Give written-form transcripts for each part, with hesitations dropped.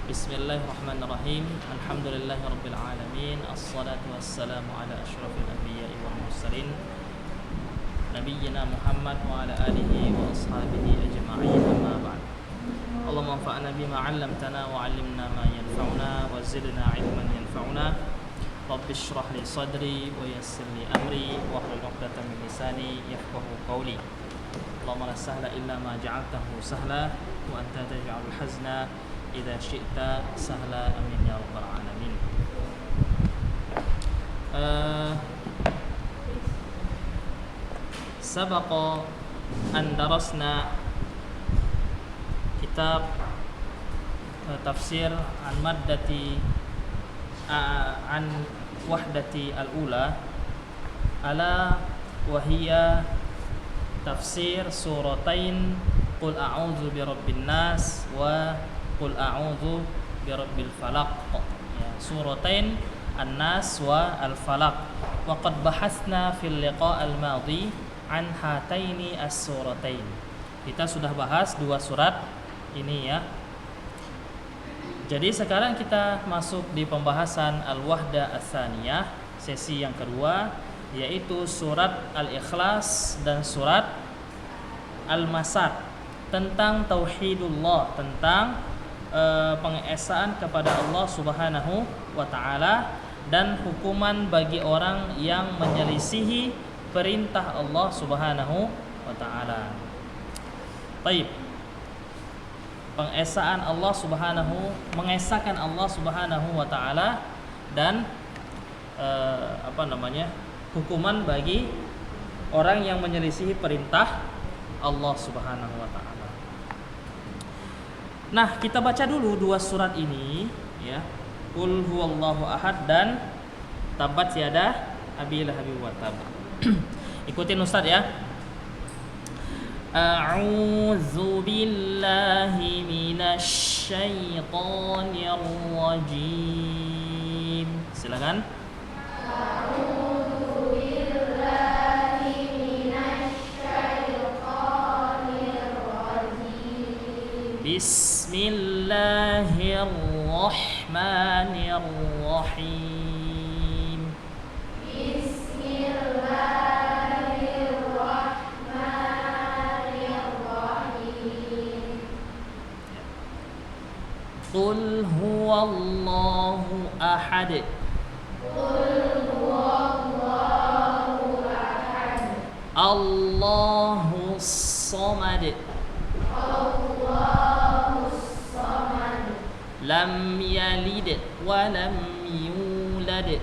Bismillahirrahmanirrahim. Alhamdulillahirabbil alamin. Assalatu wassalamu ala asyrafil anbiya'i wal mursalin nabiyyina Muhammad wa ala alihi wa ashabihi ajma'in. Amma ba'd. Allahumma anfa'na bima 'allamtana wa 'allimna ma yanfa'una wa zidna 'ilman yanfa'una. Rabbi shrah li sadri wa yassir li amri wa hlul 'uqdatam min lisani yafqahu qawli. Allahumma la sahla illa ma ja'altahu sahla wa anta taj'alul hazna idza syi'ta sahla, amin ya rabbal alamin. Sabaqa an darasna kitab tafsir an maddati an wahdati al-ula ala wahiyya tafsir suratain qul a'udzu birabbin nas wa qul a'udzu birabbil falaq, ya, suratain an-nas wa al-falaq. Wa qad bahasna fil liqa' al-madhi an hataini as-suratain. Kita sudah bahas dua surat ini, ya. Jadi sekarang kita masuk di pembahasan al-wahda ats-tsaniyah, sesi yang kedua, yaitu surat al-ikhlas dan surat al-masad, tentang tauhidullah, tentang pengesaan kepada Allah Subhanahu wa taala dan hukuman bagi orang yang menyelisihi perintah Allah Subhanahu wa taala. Baik. Pengesaan Allah Subhanahu, mengesahkan Allah Subhanahu wa taala dan hukuman bagi orang yang menyelisihi perintah Allah Subhanahu wa taala. Nah, kita baca dulu dua surat ini, ya. Qul huwallahu ahad dan Tabbat yada Abi Lahab wa tab. Ikutin Ustaz, ya. A'udzu billahi minasy syaithanir rajim. Silakan. Bismillahirrahmanirrahim. Bismillahirrahmanirrahim. Qul huwallahu ahad. Qul huwallahu ahad. Allahus samad. Lam yalid wa lam yulad.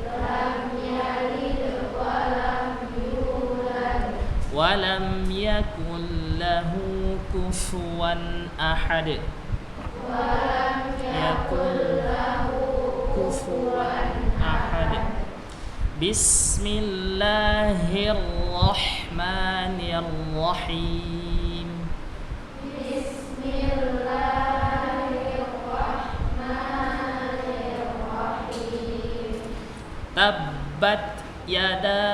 Lam yalid wa lam yulad. Wa lam yakul lahu kufuwan ahad. Wa lam yakul lahu kufuwan ahad. Bismillahirrahmanirrahim. Tabbat yada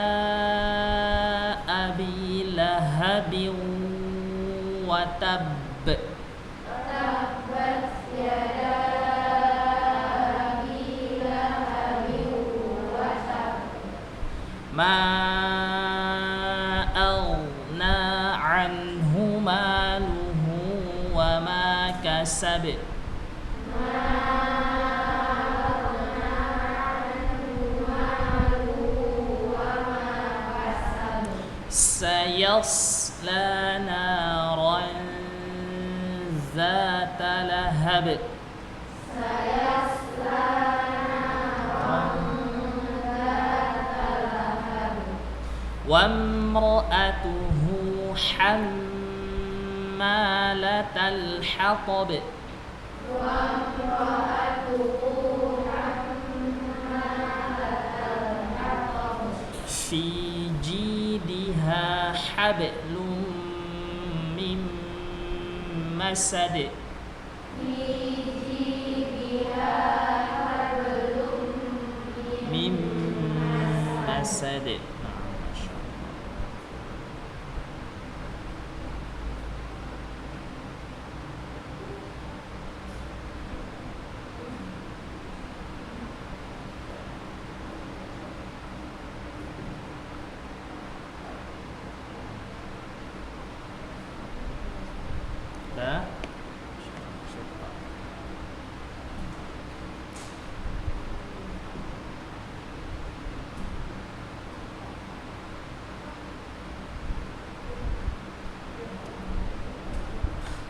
Abi Lahab wa tab. Tabbat yada Abi Lahab wa tab. Ma aghna anhu maluhu wa ma kasab. Sayasla naran zata lahab. Sayasla naran zata lahab. Wa imra'atuhu hammalatal hatab. Wa imra'atuhu hammalatal hatab. Fi jidha hablum min masad. Fi jidha hablum Min masad.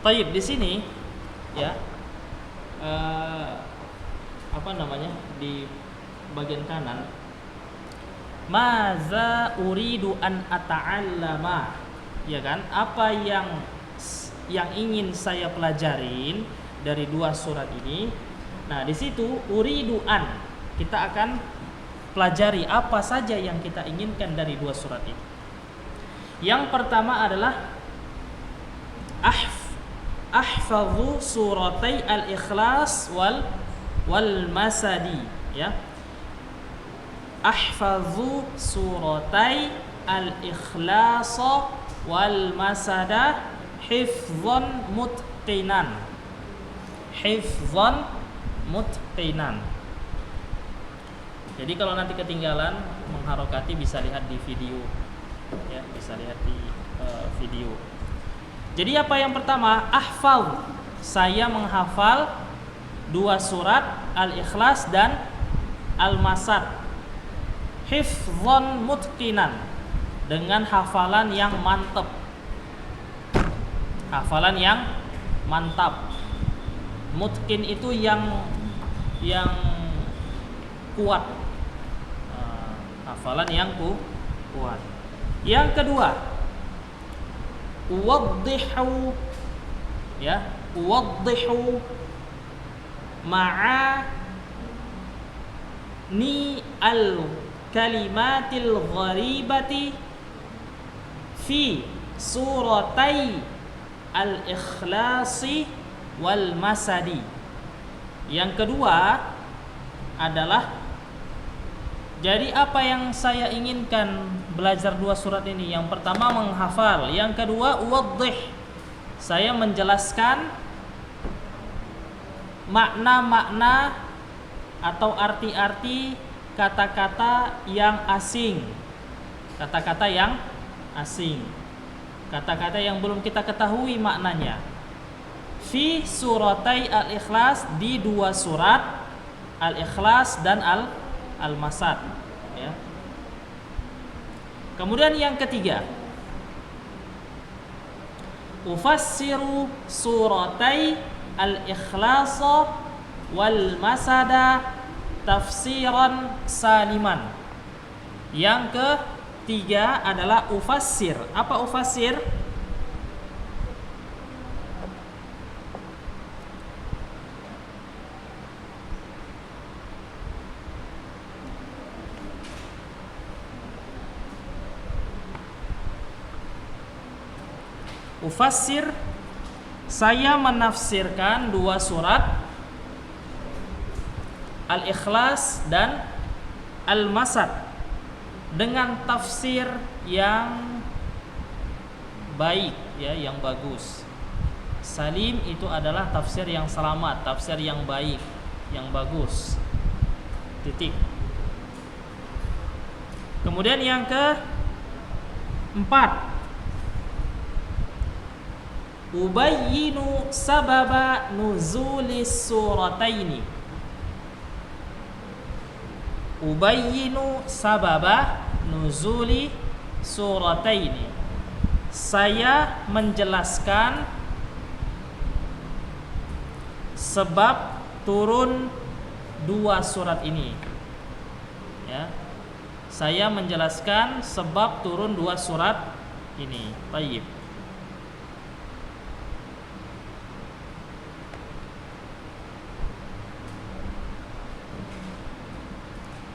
Taib di sini ya di bagian kanan, maza uridu an ata'allama, ya kan? Apa yang ingin saya pelajarin dari dua surat ini. Nah, di situ uridu an, kita akan pelajari apa saja yang kita inginkan dari dua surat ini. Yang pertama adalah ahfadhu suratai al-ikhlas wal masadi, ya. Ahfadhu suratai al-ikhlas wal masada hifdhan mutqinan. Hifdhan mutqinan. Jadi kalau nanti ketinggalan mengharokati bisa lihat di video, ya, bisa lihat di video. Jadi apa yang pertama? Ahfal, saya menghafal dua surat Al-Ikhlas dan Al-Masad. Hifdhan mutqinan, dengan hafalan yang mantap. Hafalan yang mantap. Mutqin itu yang kuat. Hafalan yang kuat. Yang kedua, waddihu, ya, waddihu ma'ani al-kalimatil gharibati fi suratai al-ikhlasi wal masadi. Yang kedua adalah, jadi apa yang saya inginkan belajar dua surat ini? Yang pertama menghafal, yang kedua waddih, saya menjelaskan makna-makna atau arti-arti kata-kata yang asing. Kata-kata yang asing, kata-kata yang belum kita ketahui maknanya. Fi suratai al-ikhlas, di dua surat Al-Ikhlas dan Al-Masad, ya. Kemudian yang ketiga, ufassiru suratai Al-Ikhlas wal Masada tafsiran saliman. Yang ketiga adalah ufassir. Apa ufassir? Ufassir, saya menafsirkan dua surat Al-Ikhlas dan Al-Masad dengan tafsir yang baik, ya, yang bagus. Salim itu adalah tafsir yang selamat, tafsir yang baik, yang bagus. Titik. Kemudian yang keempat, ubayyinu sababa nuzulis surataini. Ubayyinu sababa nuzuli surataini, saya menjelaskan sebab turun dua surat ini, ya. Saya menjelaskan sebab turun dua surat ini. Baik.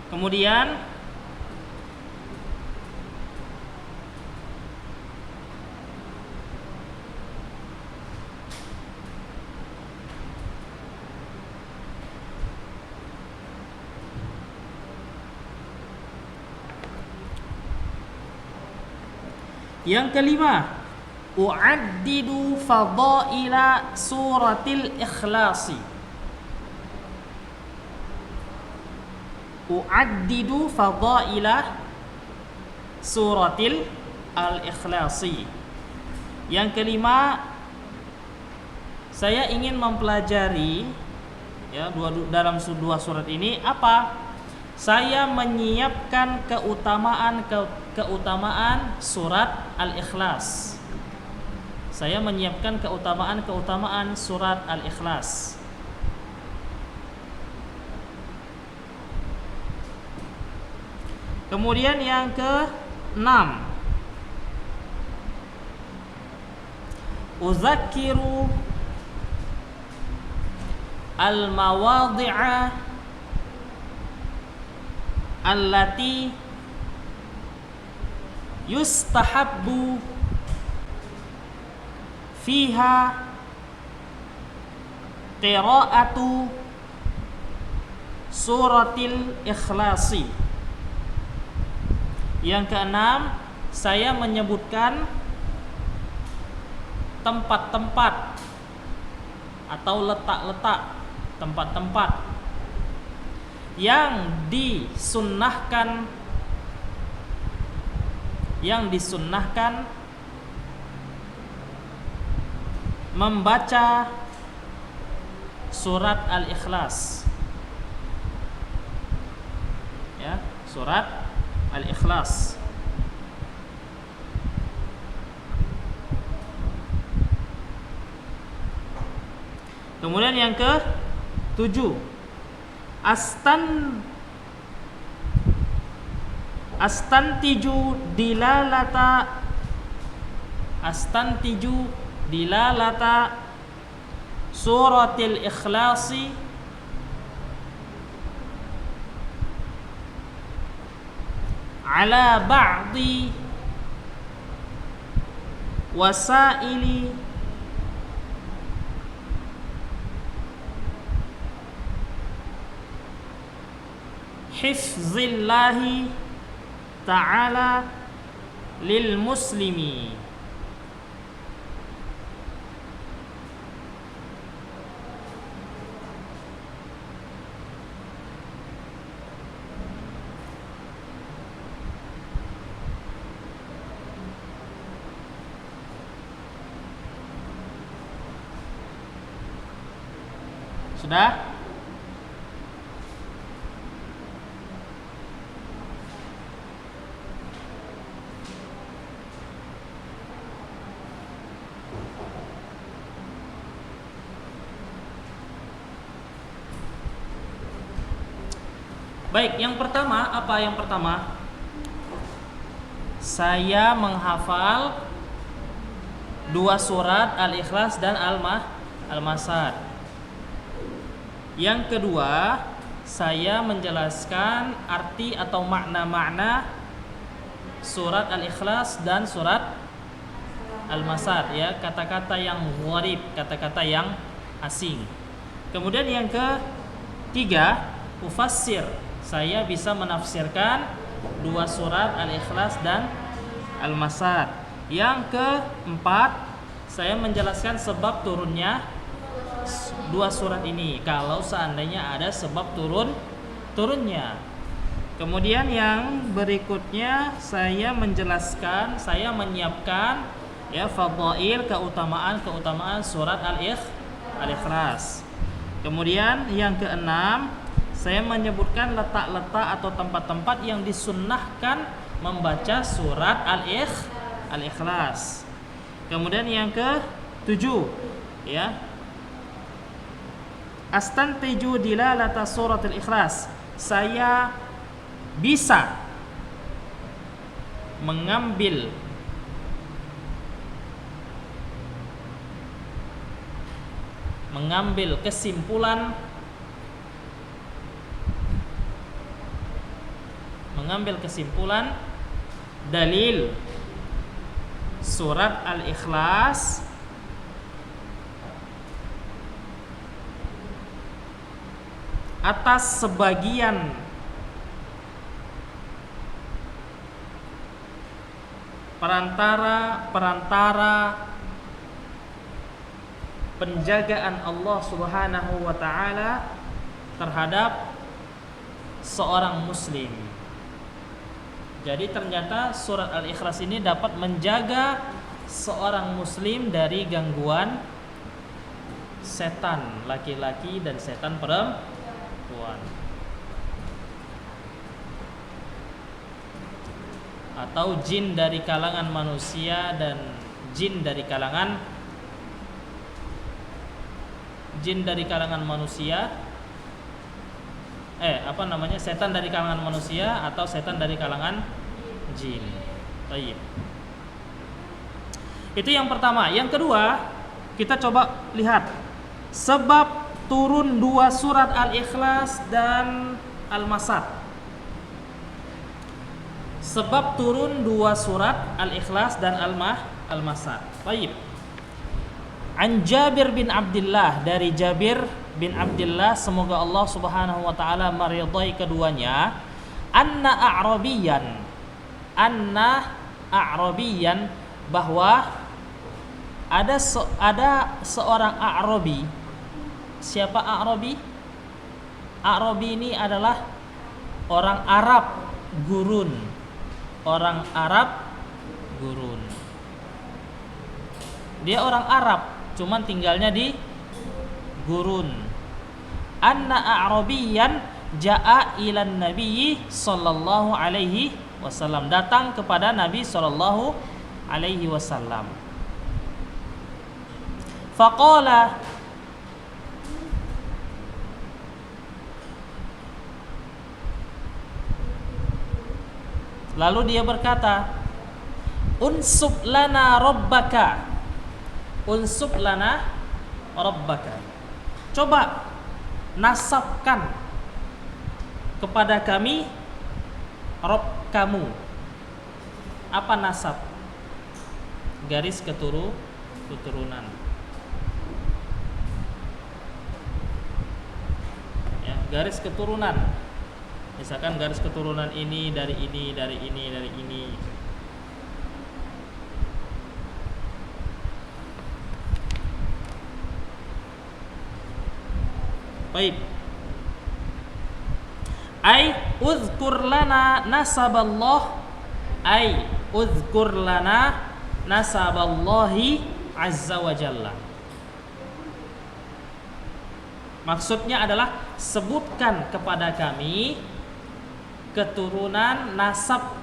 Kemudian yang kelima, u'addidu fadaila suratil ikhlasi. U'addidu fadaila suratil al-ikhlasi. Yang kelima, saya ingin mempelajari, ya, dalam dua surat ini apa? Saya menyiapkan keutamaan surat Al-Ikhlas. saya menyiapkan keutamaan-keutamaan surat Al-Ikhlas. Kemudian yang ke-6, uzakkiru al-mawadhi'a allati yustahabbu fiha qira'atu suratil ikhlasi. Yang keenam, saya menyebutkan tempat-tempat atau letak-letak tempat-tempat yang disunnahkan membaca surat Al-Ikhlas. Ya, surat Al-Ikhlas. Kemudian yang ke-7, astantiju dilalata suratil ikhlasi ala ba'di wasaili hifzillahi ta'ala lil muslimi. Sudah? Baik, yang pertama, apa yang pertama? Saya menghafal 2 surat Al-Ikhlas dan Al-Masad. Yang kedua, saya menjelaskan arti atau makna-makna surat Al-Ikhlas dan surat Al-Masad, ya, kata-kata yang gharib, kata-kata yang asing. Kemudian yang ketiga, ufassir. Saya bisa menafsirkan 2 surat Al-Ikhlas dan Al-Masad. Yang keempat, saya menjelaskan sebab turunnya 2 surat ini, kalau seandainya ada sebab turunnya. Kemudian yang berikutnya, saya menjelaskan, saya menyiapkan ya fadhail, keutamaan surat Al-Ikhlas. Kemudian yang keenam, saya menyebutkan letak-letak atau tempat-tempat yang disunnahkan membaca surat Al-Ikhlas. Kemudian yang ke-7, ya, astantiju dilalata surat Al-Ikhlas. Saya bisa mengambil kesimpulan dalil surat Al-Ikhlas atas sebagian perantara penjagaan Allah Subhanahu wa taala terhadap seorang muslim. Jadi ternyata surat Al-Ikhlas ini dapat menjaga seorang muslim dari gangguan setan laki-laki dan setan perempuan, atau jin dari kalangan manusia dan jin dari kalangan manusia, setan dari kalangan manusia atau setan dari kalangan jin. Baik. Itu yang pertama. Yang kedua, kita coba lihat sebab turun 2 surat Al-Ikhlas dan Al-Masad. Sebab turun 2 surat Al-Ikhlas dan Al-Masad. Baik. An Jabir bin Abdullah, dari Jabir bin Abdullah, semoga Allah Subhanahu wa taala meridhai keduanya, anna a'rabiyan, bahwa ada seorang A'rabi. Siapa A'rabi? A'rabi ini adalah orang Arab gurun. Orang Arab gurun. Dia orang Arab, cuman tinggalnya di gurun. Anna A'rabiyan ja'a ilan Nabi sallallahu alaihi wasallam, datang kepada Nabi sallallahu alaihi wasallam. Faqala, lalu dia berkata, unsub lana rabbaka, unsub lana rabbaka, coba nasabkan kepada kami Rabb kamu. Apa nasab? Garis keturunan. Ya, garis keturunan. Misalkan garis keturunan ini dari ini, dari ini, dari ini. Baik. Ai uzkur lana nasaballah, ai uzkur lana nasaballahi azza wa jalla. Maksudnya adalah sebutkan kepada kami keturunan nasab,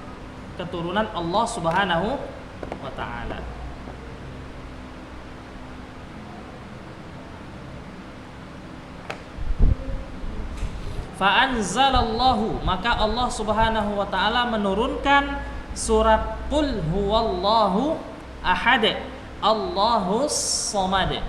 keturunan Allah Subhanahu wa taala. Fa'anzalallahu, maka Allah Subhanahu wa taala menurunkan surat Qul huwallahu ahad, Allahus samad.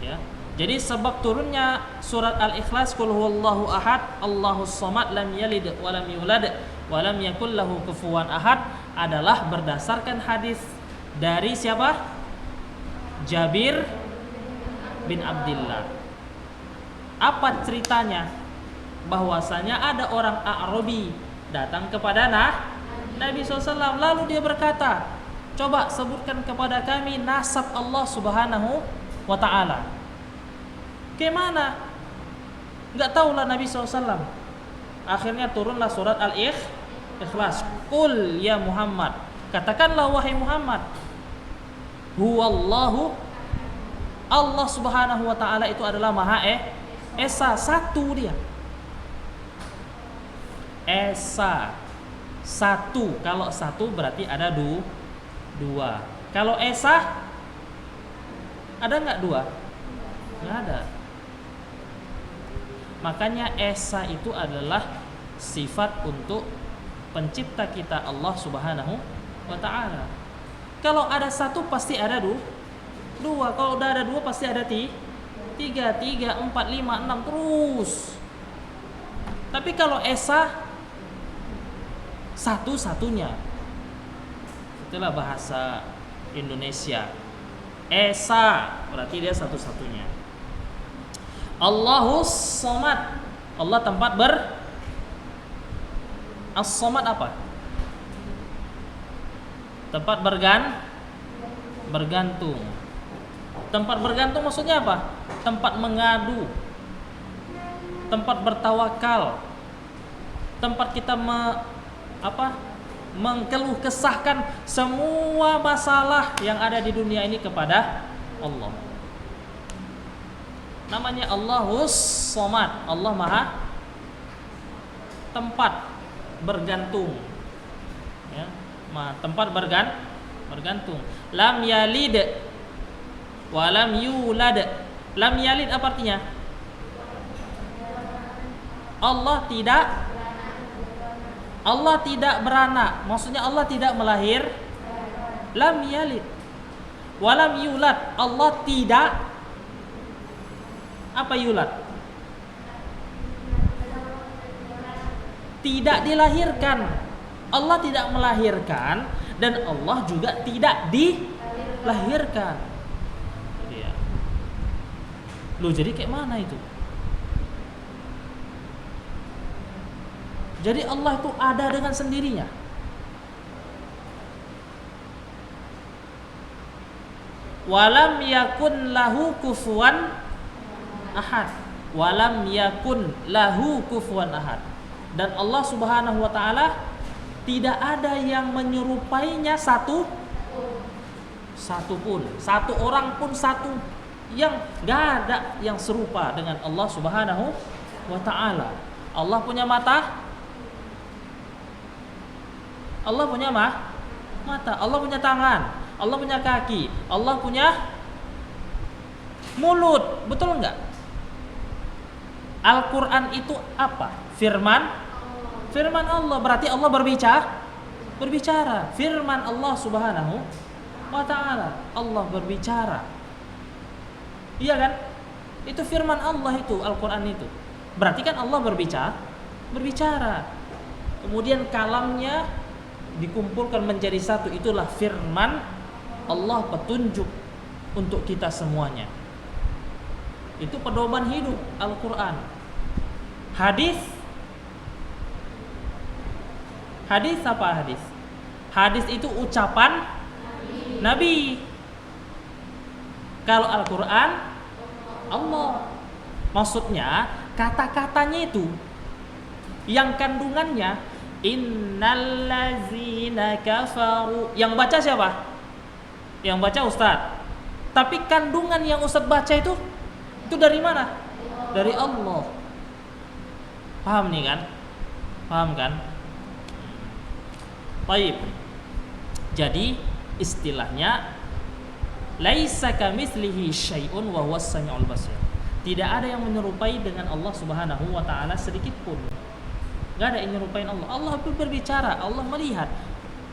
Ya. Jadi sebab turunnya surat Al-Ikhlas, Qul huwallahu ahad, Allahus samad, lam yalid wa lam yulad wa lam yakul lahu kufuwan ahad, adalah berdasarkan hadis dari siapa? Jabir bin Abdullah. Apa ceritanya? Bahwasanya ada orang A'rabi datang kepada Nabi SAW, lalu dia berkata, coba sebutkan kepada kami nasab Allah Subhanahu wa ta'ala. Gimana? Gak tahulah Nabi SAW. Akhirnya turunlah surat Al-Ikhlas. Qul ya Muhammad, katakanlah wahai Muhammad, huwallahu, Allah Subhanahu wa ta'ala itu adalah Maha Esa, satu dia. Esa, satu. Kalau satu berarti ada dua. Kalau Esa, ada nggak dua? Nggak ada. Makanya Esa itu adalah sifat untuk pencipta kita Allah Subhanahu wa ta'ala. Kalau ada satu pasti ada dua. Kalau udah ada dua pasti ada tiga, 4, 5, 6 terus. Tapi kalau Esa, satu-satunya. Itulah bahasa Indonesia. Esa berarti dia satu-satunya. Allahus samad, Allah tempat As-samad apa? Tempat bergantung. Tempat bergantung maksudnya apa? Tempat mengadu, tempat bertawakal, tempat kita mengkeluh kesahkan semua masalah yang ada di dunia ini kepada Allah. Namanya Allahus samad, Allah Maha tempat bergantung, ya, tempat bergantung. Lam yalid wa lam yulad. Lam yalid apa artinya? Allah tidak beranak. Maksudnya Allah tidak melahir. Lam yalid wa lam yulad. Allah tidak apa yulad? Tidak dilahirkan. Allah tidak melahirkan dan Allah juga tidak dilahirkan. Iya. Loh, jadi kayak mana itu? Jadi Allah itu ada dengan sendirinya. Walam yakun lahu kufuwan ahad. Walam yakun lahu kufuwan ahad. Dan Allah Subhanahu wa taala tidak ada yang menyerupainya satu pun. Satu orang pun satu yang enggak ada yang serupa dengan Allah Subhanahu wa taala. Allah punya mata. Allah punya mata. Allah punya tangan. Allah punya kaki. Allah punya mulut. Betul enggak? Al-Quran itu apa? Firman Allah. Berarti Allah berbicara. Firman Allah Subhanahu wa ta'ala. Allah berbicara. Iya kan? Itu firman Allah itu, Al-Quran itu. Berarti kan Allah berbicara. Kemudian kalamnya dikumpulkan menjadi satu. Itulah firman Allah, petunjuk untuk kita semuanya. Itu pedoman hidup Al-Quran. Hadis apa hadis? Hadis itu ucapan Nabi. Kalau Al-Quran Allah. Maksudnya kata-katanya itu yang kandungannya innallazina kafaru. Yang baca siapa? Yang baca Ustadz. Tapi kandungan yang Ustadz baca itu dari mana? Dari Allah. Paham nih kan? Paham kan? Baik. Jadi istilahnya laisa kamitslihi syai'un wa huwas samiul basir. Tidak ada yang menyerupai dengan Allah Subhanahu wa taala sedikit pun. Enggak ada yang menyerupai Allah. Allah berbicara, Allah melihat.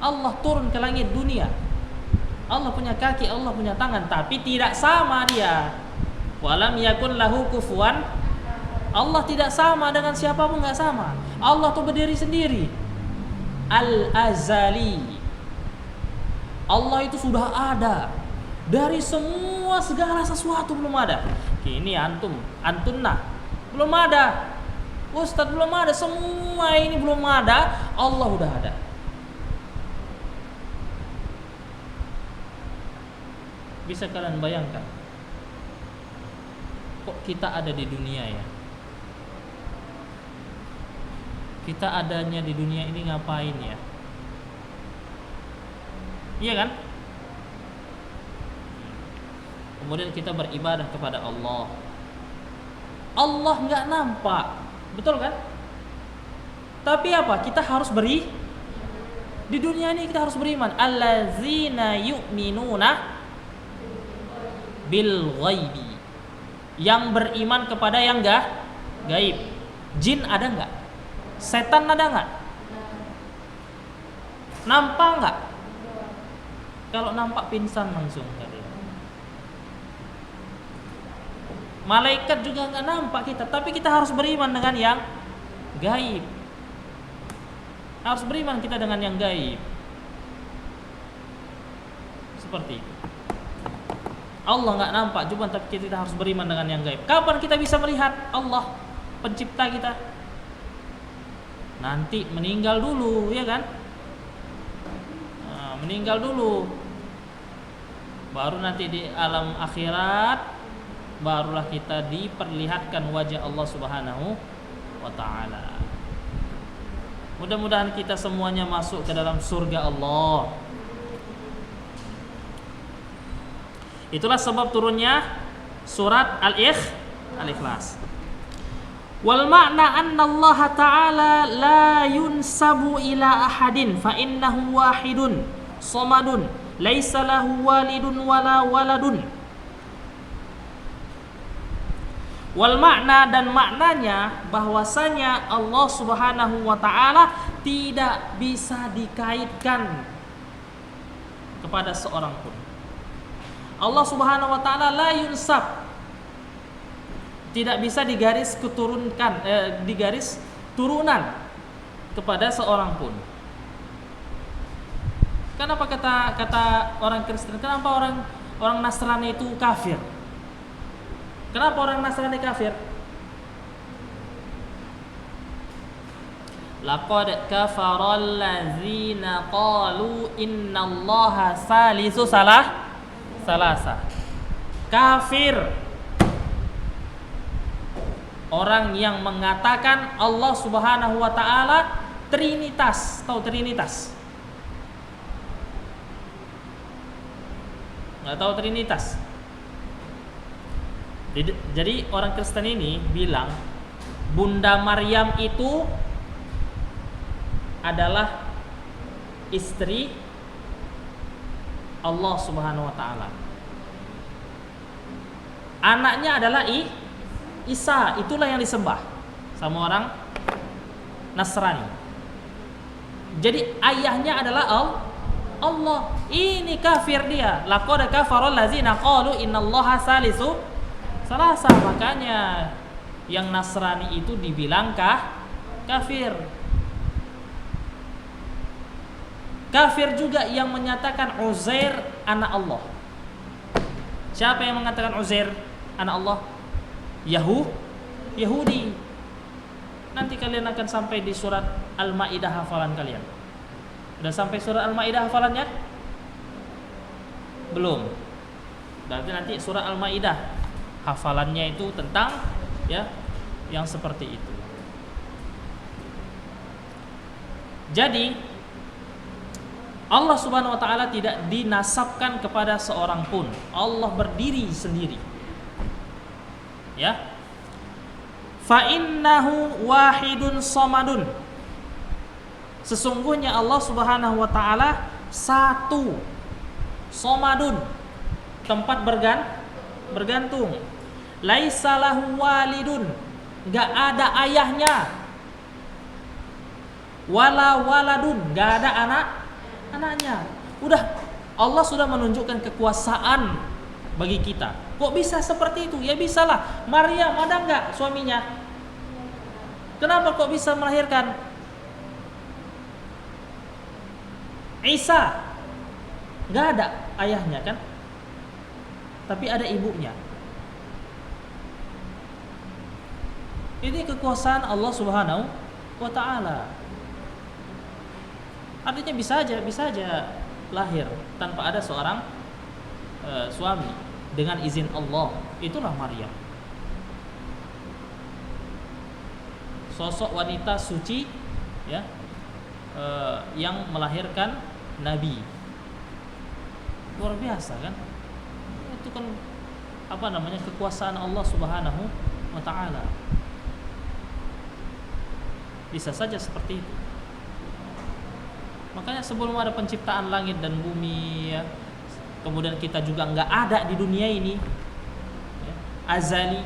Allah turun ke langit dunia. Allah punya kaki, Allah punya tangan, tapi tidak sama dia. Walam yakun lahu kufuwan. Allah tidak sama dengan siapapun, enggak sama. Allah tuh berdiri sendiri. Al-Azali. Allah itu sudah ada dari semua segala sesuatu, belum ada. Ini antunna belum ada. Ustadz belum ada. Semua ini belum ada. Allah udah ada. Bisa kalian bayangkan? Kok kita ada di dunia ya? Kita adanya di dunia ini ngapain ya? Iya kan? Kemudian kita beribadah kepada Allah. Allah nggak nampak, betul kan? Tapi apa? Kita harus di dunia ini kita harus beriman. Allazina yu'minuna bil ghaibi. Yang beriman kepada yang gaib. Jin ada nggak? Setan ada nggak? Nampak nggak? Kalau nampak pingsan langsung. Malaikat juga nggak nampak kita, tapi kita harus beriman dengan yang gaib. Harus beriman kita dengan yang gaib. Seperti itu. Allah nggak nampak juga, tapi kita harus beriman dengan yang gaib. Kapan kita bisa melihat Allah, pencipta kita? Nanti meninggal dulu, ya kan? Nah, meninggal dulu. Baru nanti di alam akhirat barulah kita diperlihatkan wajah Allah Subhanahu wa taala. Mudah-mudahan kita semuanya masuk ke dalam surga Allah. Itulah sebab turunnya surat Al-Ikhlas. Wal makna anna Allah Ta'ala la yunsabu ila ahadin fa innahu wahidun samadun laisa lahu walidun wala waladun. Wal makna, dan maknanya bahwasanya Allah Subhanahu wa taala tidak bisa dikaitkan kepada seorang pun. Allah Subhanahu wa taala la yunsab, tidak bisa digaris turunan kepada seorang pun. Kenapa kata orang Kristen? Kenapa orang Nasrani itu kafir? Kenapa orang Nasrani kafir? Laqad kafaral ladzina qalu innallaha salisu salasa. Kafir orang yang mengatakan Allah Subhanahu wa taala Trinitas. Tahu Trinitas? Enggak tahu Trinitas? Jadi orang Kristen ini bilang Bunda Maryam itu adalah istri Allah Subhanahu wa taala. Anaknya adalah Isa, itulah yang disembah sama orang Nasrani. Jadi ayahnya adalah Allah. Ini kafir dia. Laqad kafaral ladzina qalu innallaha salisu salasa. Makanya yang Nasrani itu dibilang kafir. Kafir juga yang menyatakan Uzair anak Allah. Siapa yang mengatakan Uzair anak Allah? Yahudi. Nanti kalian akan sampai di surat Al-Maidah hafalan kalian. Udah sampai surat Al-Maidah hafalannya? Belum. Berarti nanti surat Al-Maidah hafalannya itu tentang yang seperti itu. Jadi Allah Subhanahu wa taala tidak dinasabkan kepada seorang pun. Allah berdiri sendiri. Ya. Fa innahu wahidun samadun. Sesungguhnya Allah Subhanahu wa taala satu. Samadun, tempat bergantung. Laisa lahu walidun, enggak ada ayahnya. Wala waladun, enggak ada anaknya. Udah, Allah sudah menunjukkan kekuasaan bagi kita. Kok bisa seperti itu? Ya bisalah. Maryam ada enggak suaminya? Kenapa kok bisa melahirkan? Isa enggak ada ayahnya kan? Tapi ada ibunya. Ini kekuasaan Allah Subhanahu wa taala. Artinya bisa aja lahir tanpa ada seorang suami dengan izin Allah. Itulah Maryam. Sosok wanita suci ya, yang melahirkan nabi. Luar biasa kan? Itu kan kekuasaan Allah Subhanahu wa taala. Bisa saja seperti itu. Makanya sebelum ada penciptaan langit dan bumi ya, kemudian kita juga enggak ada di dunia ini ya, azali,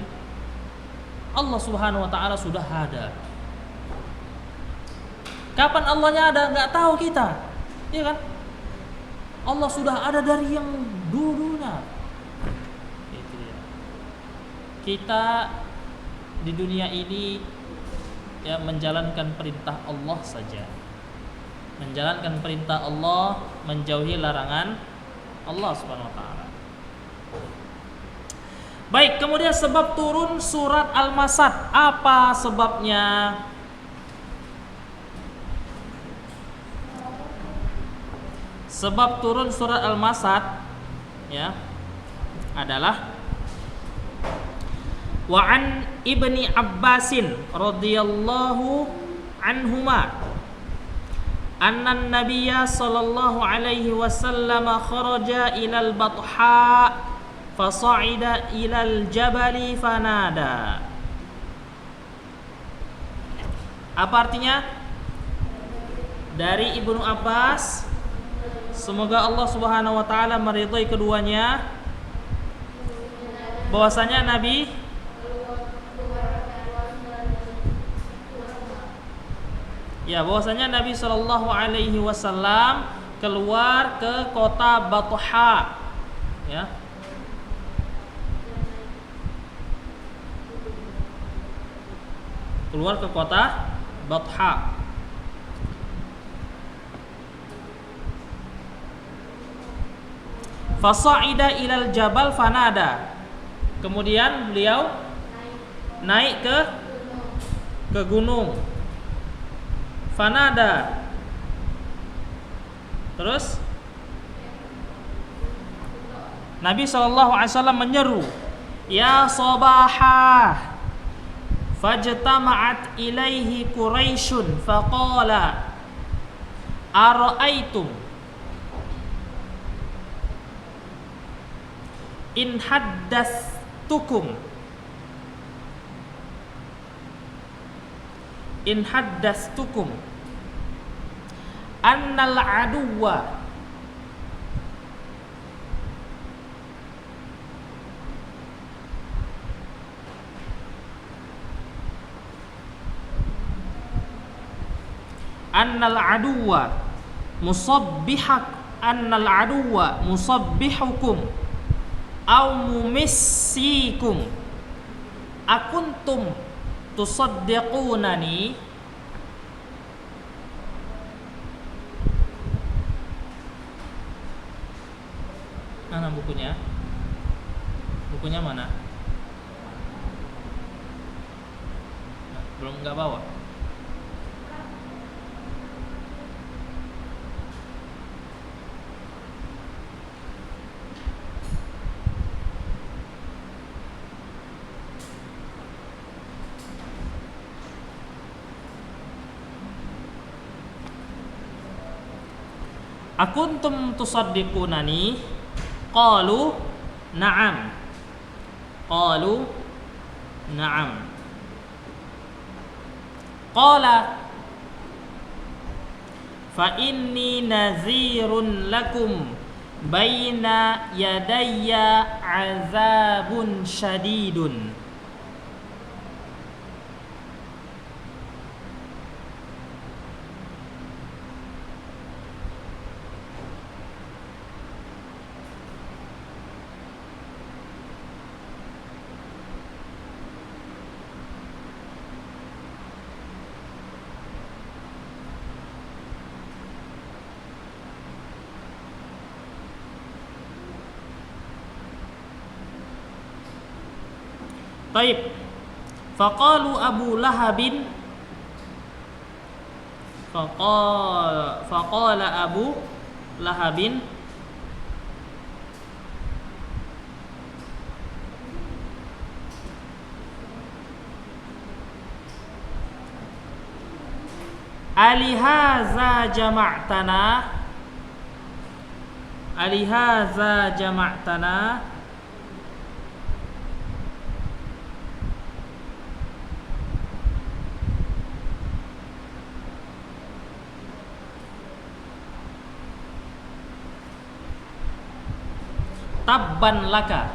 Allah Subhanahu wa taala sudah ada. Kapan Allahnya ada enggak tahu kita. Iya kan? Allah sudah ada dari yang dulunya. Itu dia. Kita di dunia ini ya menjalankan perintah Allah saja. Menjalankan perintah Allah, menjauhi larangan Allah Subhanahu wa taala. Baik, kemudian sebab turun surat Al-Masad, apa sebabnya? Sebab turun surat Al-Masad ya adalah wa an Ibni Abbasin radhiyallahu anhuma anna an-nabiyya sallallahu alaihi wasallam kharaja ilal batha fasa'ida ilal jabali fanada. Apa artinya? Dari Ibnu Abbas Semoga Allah Subhanahu wa taala meridhai keduanya. Bahwasanya Nabi Shallallahu alaihi wasallam keluar ke kota Batha, ya. Keluar ke kota Batha. Fasa'ida ilal jabal fanada. Kemudian beliau naik ke gunung. Fanada. Terus Nabi SAW menyeru, "Ya sabahah." Fajtama'at ilaihi Quraisyun faqala ara'aitum in haddastukum annal aduwa musabbihukum au mumissikum akuntum tusaddiqunani. Mana bukunya? Bukunya mana? Belum, nggak bawa. Akuntum tusaddiqunani? Qalu na'am. Qala fa inni nazirun lakum baina yadayya azabun syadidun. Taib. Faqalu Abu Lahabin Faqala Abu Lahabin alihaza jama'tana tabban laka.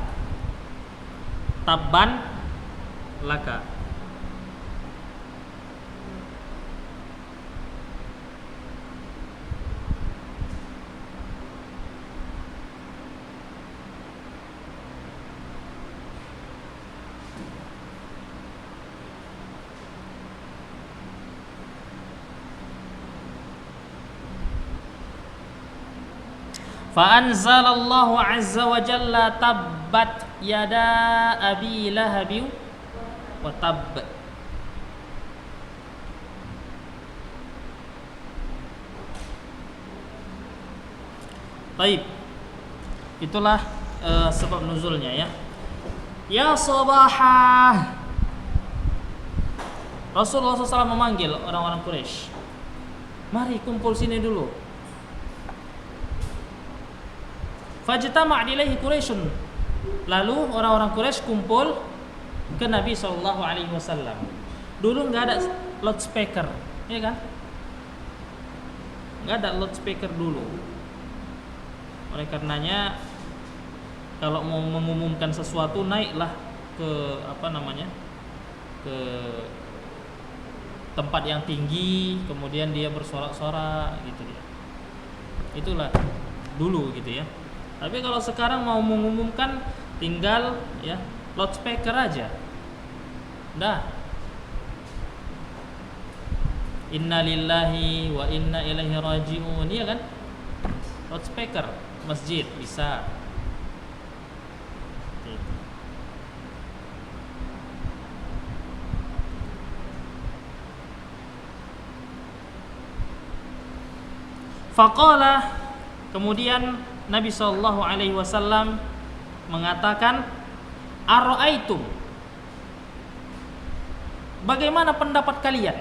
Fa anzalallahu azza wa jalla tabbat yada abi lahabi wa tabb. Baik. Itulah sebab nuzulnya, ya. Ya sabahah. Rasulullah SAW memanggil orang-orang Quraisy. Mari kumpul sini dulu. Fajtama' ilaihi Quraisyun. Lalu orang-orang Quraisy kumpul ke Nabi SAW. Dulu nggak ada loudspeaker, ya kan? Nggak ada loudspeaker dulu. Oleh karenanya kalau mau mengumumkan sesuatu, naiklah ke ke tempat yang tinggi, kemudian dia bersorak-sorak gitu ya. Itulah dulu gitu ya. Tapi kalau sekarang mau mengumumkan, tinggal ya loudspeaker aja. Dah. Inna lillahi wa inna ilaihi raji'un, iya kan? Loudspeaker masjid bisa. Faqala, kemudian Nabi sallallahu alaihi wasallam mengatakan, "Ara'aitum, bagaimana pendapat kalian?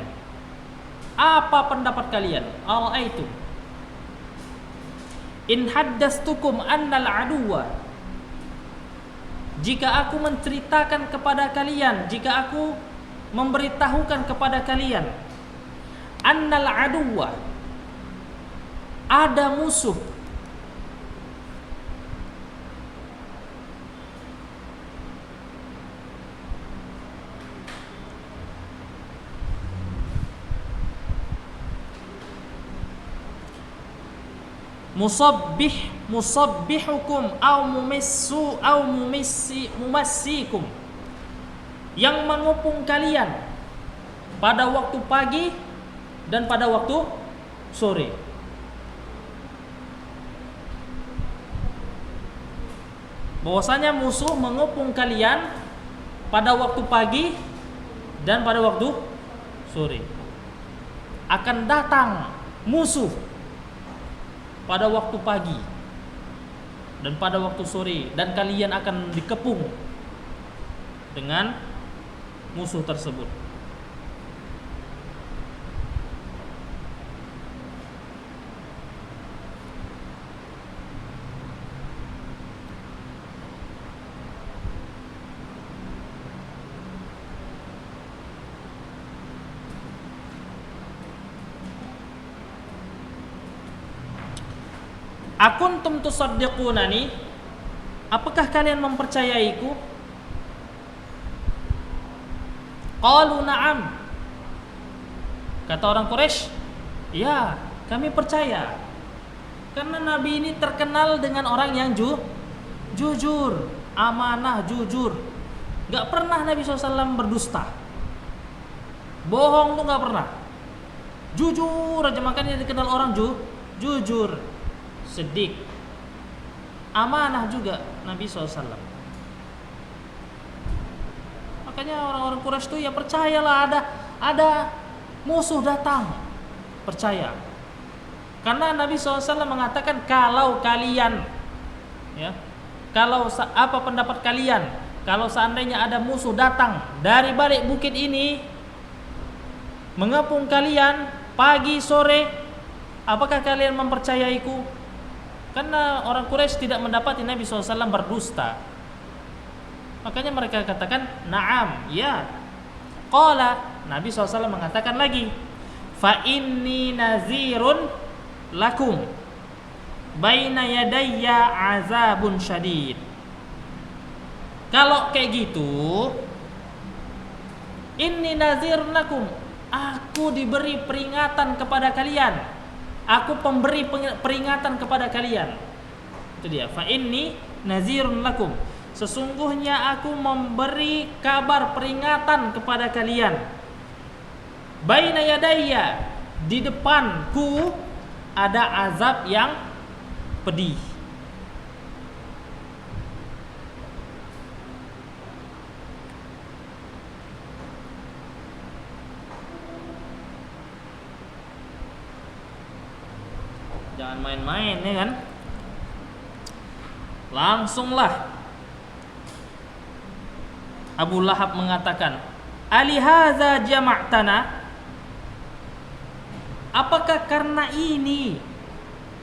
Apa pendapat kalian? Ara'aitum in haddastukum annal aduwa, jika aku menceritakan kepada kalian, jika aku memberitahukan kepada kalian, annal aduwa, ada musuh, musabbihukum au mumassikum, yang mengepung kalian pada waktu pagi dan pada waktu sore. Bahwasanya musuh mengepung kalian pada waktu pagi dan pada waktu sore. Akan datang musuh pada waktu pagi dan pada waktu sore, dan kalian akan dikepung dengan musuh tersebut. Akuntum tusaddiqunani, apakah kalian mempercayaiku? Qalu na'am, kata orang Quraisy, ya, kami percaya. Karena Nabi ini terkenal dengan orang yang jujur, amanah, jujur. Gak pernah Nabi SAW berdusta, bohong tuh gak pernah. Jujur aja, makanya dikenal orang jujur, sedik, amanah juga Nabi SAW. Makanya orang-orang Quraisy itu ya percayalah, ada musuh datang, percaya. Karena Nabi SAW mengatakan, kalau kalian, ya, kalau apa pendapat kalian, kalau seandainya ada musuh datang dari balik bukit ini, mengepung kalian pagi sore, apakah kalian mempercayaiku? Karena orang Quraisy tidak mendapati Nabi SAW berdusta. Makanya mereka katakan, na'am, ya. Qala, Nabi SAW mengatakan lagi, fa inni nazirun lakum baina yadayya azabun syadid. Kalau kayak gitu, inni nazirun lakum, aku diberi peringatan kepada kalian, aku pemberi peringatan kepada kalian. Itu dia, fa inni nazirun lakum, sesungguhnya aku memberi kabar peringatan kepada kalian. Baina yadayya, di depanku ada azab yang pedih. Jangan main-main ya kan. Langsunglah Abu Lahab mengatakan, alihaza jama'tana, apakah karena ini,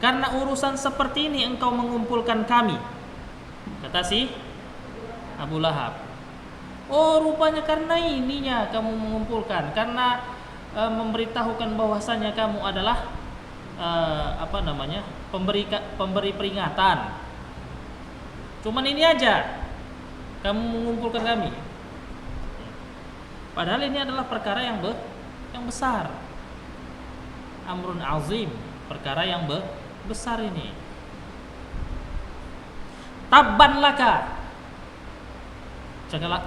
karena urusan seperti ini engkau mengumpulkan kami? Kata si Abu Lahab, oh rupanya karena ininya kamu mengumpulkan, karena memberitahukan bahwasanya kamu adalah pemberi peringatan. Cuman ini aja kamu mengumpulkan kami. Padahal ini adalah perkara yang besar. Amrun azim, perkara yang besar ini. Tabban laka,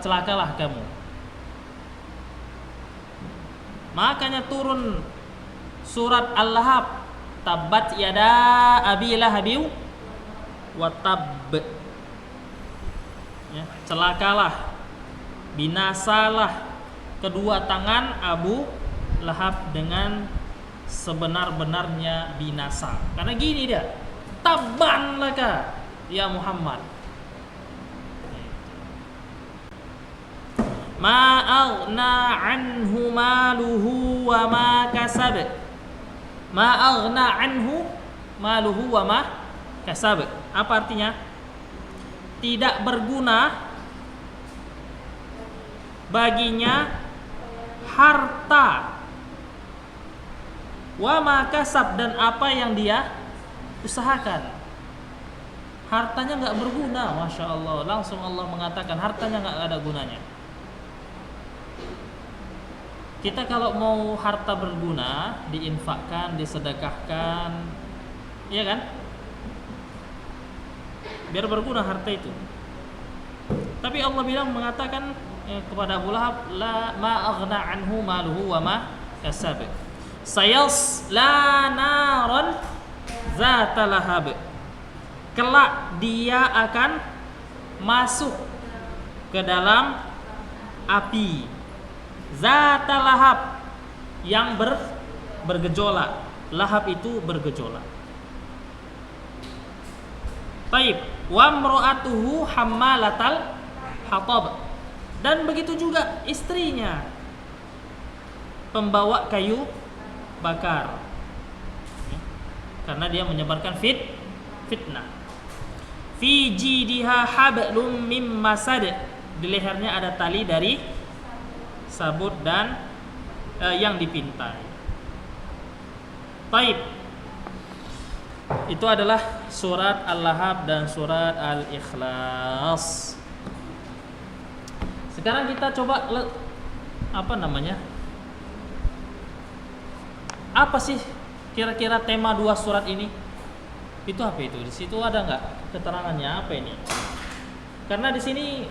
celakalah kamu. Makanya turun surat Al-Lahab, tabbat yada abi lahabiu wa tabb. Ya, celakalah, binasalah kedua tangan Abu Lahab dengan sebenar-benarnya binasa. Karena gini dia, tabban laka ya Muhammad. Ma aghna anhu maluhu wa ma kasab. Ma aghna anhu maluhu wa ma kasab. Apa artinya? Tidak berguna baginya harta wa ma kasab, dan apa yang dia usahakan. Hartanya nggak berguna, masya Allah. Langsung Allah mengatakan hartanya nggak ada gunanya. Kita kalau mau harta berguna, diinfakkan, disedekahkan, iya kan? Biar berguna harta itu. Tapi Allah mengatakan kepada Abu Lahab, la ma aghna anhu maluhu wa ma kasab. Sayasla naran zata lahab. Kelak dia akan masuk ke dalam api zata lahab yang bergejolak. Lahab itu bergejolak. Taib, wa mra'atuhu hammalatal hatab, dan begitu juga istrinya pembawa kayu bakar, karena dia menyebarkan fitnah. Fi jidiha hablum mim masad, di lehernya ada tali dari sabut dan yang dipintai. Taib, itu adalah surat Al-Lahab dan surat Al-Ikhlas. Sekarang kita coba apa sih kira-kira tema dua surat ini? Itu apa itu? Di situ ada nggak keterangannya apa ini? Karena di sini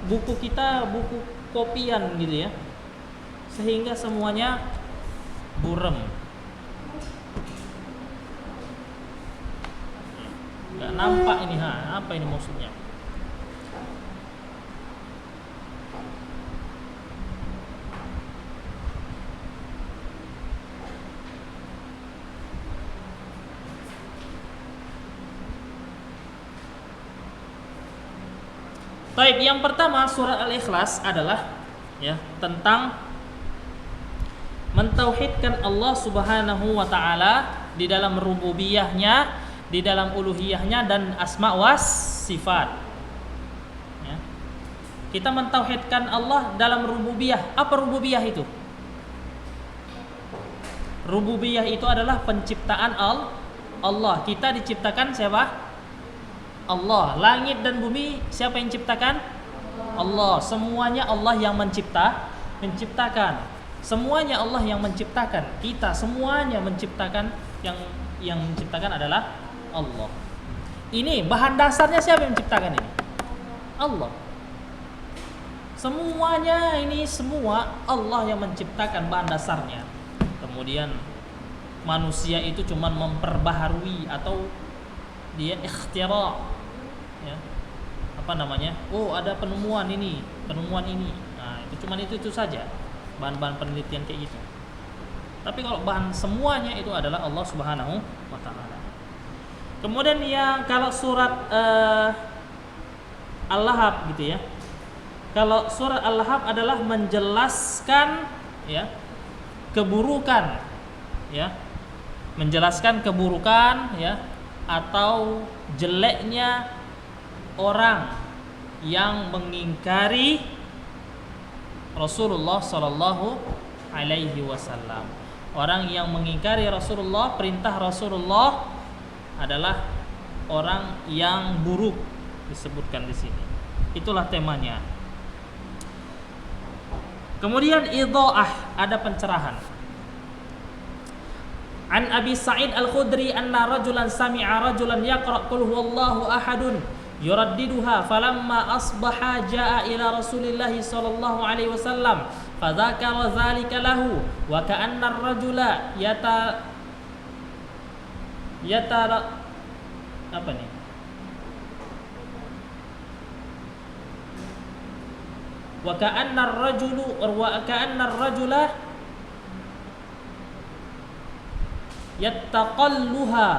buku kita buku kopian gitu ya, sehingga semuanya burem, nggak nampak ini. Apa ini maksudnya? Baik, yang pertama surat Al-Ikhlas adalah ya tentang mentauhidkan Allah Subhanahu wa taala di dalam rububiyahnya, di dalam uluhiyahnya dan asma was sifat. Ya. Kita mentauhidkan Allah dalam rububiyah. Apa rububiyah itu? Rububiyah itu adalah penciptaan Allah. Kita diciptakan siapa? Allah. Langit dan bumi siapa yang ciptakan? Allah. Semuanya Allah yang menciptakan. Semuanya Allah yang menciptakan. Kita semuanya menciptakan, yang menciptakan adalah Allah. Ini bahan dasarnya siapa yang menciptakan ini? Allah. Semuanya ini semua Allah yang menciptakan bahan dasarnya. Kemudian manusia itu cuma memperbaharui atau dia ikhtira, ya. Oh, ada penemuan ini. Nah, itu cuma itu saja. Bahan-bahan penelitian kayak gitu. Tapi kalau bahan semuanya itu adalah Allah Subhanahu wa taala. Kemudian kalau surat Al-Lahab gitu ya. Kalau surat Al-Lahab adalah menjelaskan ya keburukan, ya. Menjelaskan keburukan ya atau jeleknya orang yang mengingkari Rasulullah Sallallahu Alaihi Wasallam. Orang yang mengingkari Rasulullah, perintah Rasulullah adalah orang yang buruk, disebutkan di sini. Itulah temanya. Kemudian idha'ah, ada pencerahan. An Abi Sa'id Al-Khudri anna rajulan sami'a rajulan yaqra' qul huwallahu ahadun yuraddiduha falamma asbaha jaa'a ila Rasulillah sallallahu alaihi wasallam fadzakara dzalika lahu wa ka'anna ar-rajula apa nih? Wa ka'anna ar-rajula yattaqalluha.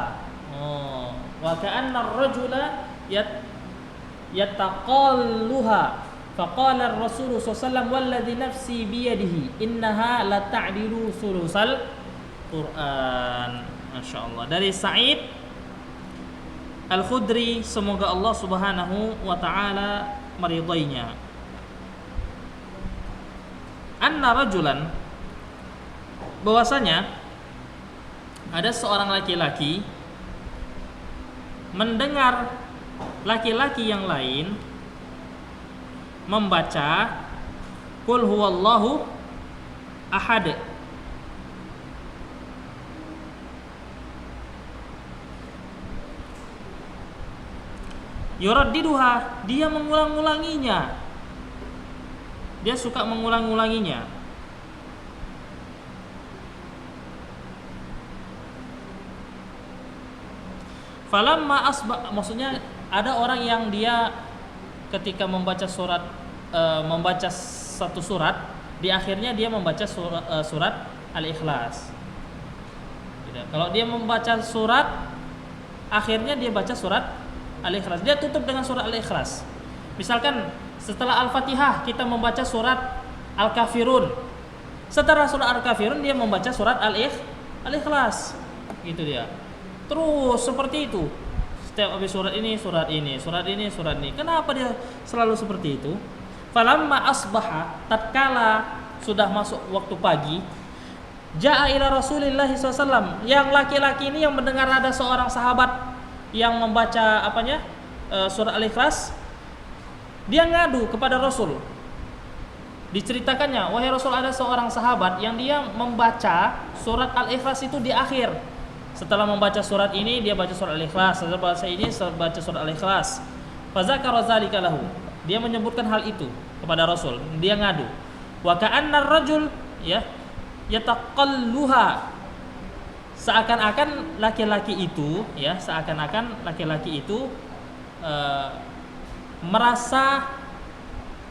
Wa ka'anna ar-rajula yattaqalluha. Faqala ar-rasul sallallahu alaihi wasallam walladzi nafsi biyadihi innaha la ta'dilu sulusal Quran. Masyaallah. Dari Sa'id Al-Khudri, semoga Allah Subhanahu wa taala meridainya. Anna rajulan, bahwasanya ada seorang laki-laki mendengar laki-laki yang lain membaca qul huwallahu ahad. Yuraddiduha, dia mengulang-ulanginya. Dia suka mengulang-ulanginya. Falamma asba, maksudnya ada orang yang dia ketika membaca membaca satu surat, di akhirnya dia membaca surat Al-Ikhlas. Kalau dia membaca surat, akhirnya dia baca surat Al-Ikhlas. Dia tutup dengan surat Al-Ikhlas. Misalkan setelah Al-Fatihah kita membaca surat Al-Kafirun. Setelah surat Al-Kafirun dia membaca surat Al-Ikhlas. Gitu dia. Terus seperti itu. Setiap habis surat ini, surat ini, surat ini, surat ini. Kenapa dia selalu seperti itu? Falamma asbaha, tatkala sudah masuk waktu pagi, jaa ila Rasulillah SAW. Yang laki-laki ini yang mendengar ada seorang sahabat yang membaca surat Al-Ikhlas, dia ngadu kepada Rasul. Diceritakannya, wahai Rasul, ada seorang sahabat yang dia membaca surat Al-Ikhlas itu di akhir. Setelah membaca surat ini dia baca surat Al-Ikhlas, setelah baca ini baca surat Al-Ikhlas. Fazakara dzalika lahu. Dia menyebutkan hal itu kepada Rasul. Dia ngadu. Wa ka'anna ar-rajul yataqalluha. Seakan-akan laki-laki itu merasa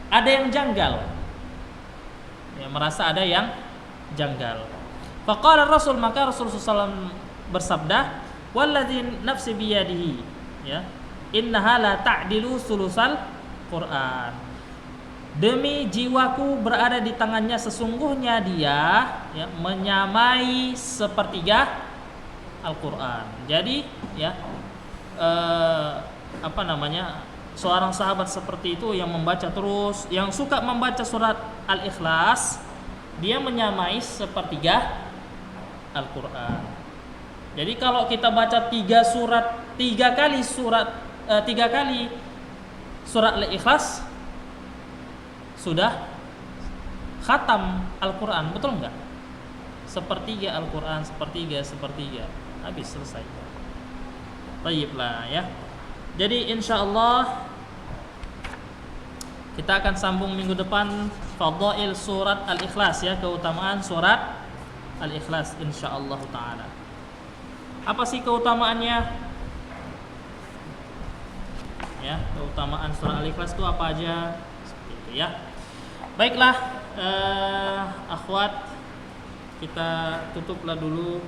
ada yang janggal. Merasa ada yang janggal. Faqala Rasul, maka Rasulullah SAW bersabda, walladzi nafsi biyadihi, innaha la ta'dilu sulusal Quran. Demi jiwaku berada di tangannya, sesungguhnya dia menyamai sepertiga Al-Quran. Jadi seorang sahabat seperti itu yang membaca terus, yang suka membaca surat Al-Ikhlas, dia menyamai sepertiga Al-Quran. Jadi kalau kita baca tiga kali surat Al-Ikhlas, sudah khatam Al-Quran, betul enggak? Sepertiga Al-Quran, sepertiga, habis, selesai. Baik lah ya. Jadi insyaallah kita akan sambung minggu depan fadhail surat Al-Ikhlas, keutamaan surat Al-Ikhlas insyaallah taala. Apa sih keutamaannya? Keutamaan surat Al-Ikhlas itu apa aja? Seperti itu ya. Baiklah, akhwat, kita tutuplah dulu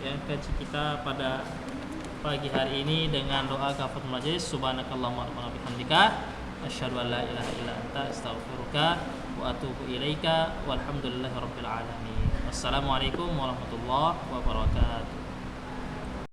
kaji kita pada pagi hari ini dengan doa kafaratul majelis. Subhanakallahumma wa bihamdika asyhadu an la ilaha illa anta astaghfiruka wa atubu ilaika walhamdulillahirabbil alamin. Wassalamualaikum warahmatullahi wabarakatuh.